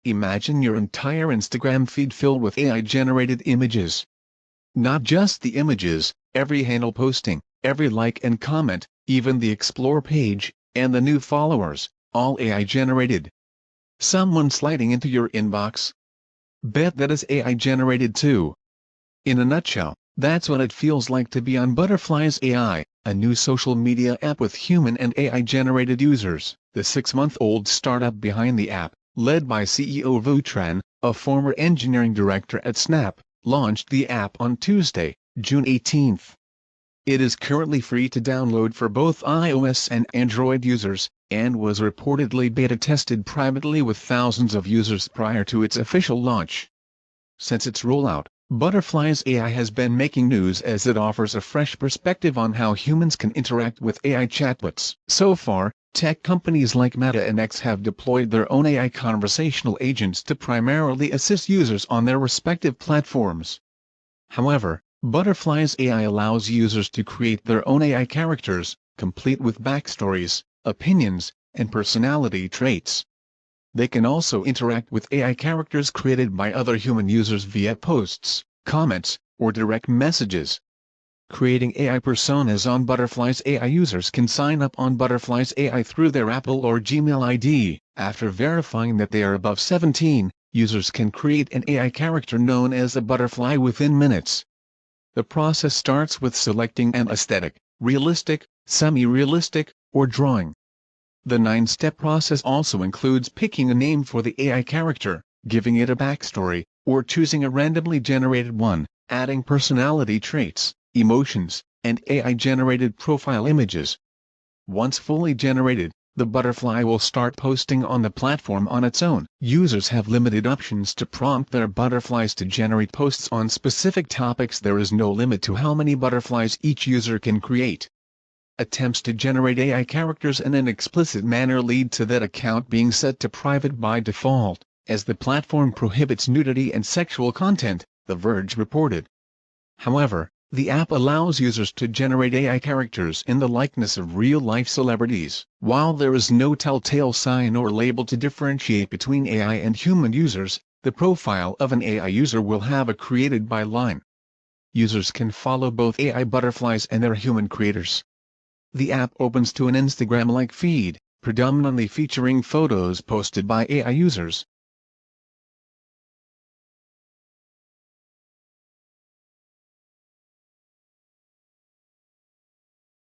Imagine your entire Instagram feed filled with AI-generated images. Not just the images, every handle posting, every like and comment, even the explore page, and the new followers, all AI-generated. Someone sliding into your inbox? Bet that is AI-generated too. In a nutshell, that's what it feels like to be on Butterflies AI, a new social media app with human and AI-generated users. The 6-month-old startup behind the app, led by CEO Vu Tran, a former engineering director at Snap, launched the app on Tuesday, June 18. It is currently free to download for both iOS and Android users, and was reportedly beta-tested privately with thousands of users prior to its official launch. Since its rollout, Butterflies AI has been making news as it offers a fresh perspective on how humans can interact with AI chatbots. So far, tech companies like Meta and X have deployed their own AI conversational agents to primarily assist users on their respective platforms. However, Butterflies AI allows users to create their own AI characters, complete with backstories, opinions, and personality traits. They can also interact with AI characters created by other human users via posts, comments, or direct messages. Creating AI personas on Butterflies AI users can sign up on Butterflies AI through their Apple or Gmail ID. After verifying that they are above 17, users can create an AI character known as a butterfly within minutes. The process starts with selecting an aesthetic, realistic, semi-realistic, or drawing. The 9-step process also includes picking a name for the AI character, giving it a backstory, or choosing a randomly generated one, adding personality traits, emotions, and AI-generated profile images. Once fully generated, the butterfly will start posting on the platform on its own. Users have limited options to prompt their butterflies to generate posts on specific topics. There is no limit to how many butterflies each user can create. Attempts to generate AI characters in an explicit manner lead to that account being set to private by default, as the platform prohibits nudity and sexual content, The Verge reported. However, the app allows users to generate AI characters in the likeness of real-life celebrities. While there is no telltale sign or label to differentiate between AI and human users, the profile of an AI user will have a created by line. Users can follow both AI butterflies and their human creators. The app opens to an Instagram-like feed, predominantly featuring photos posted by AI users,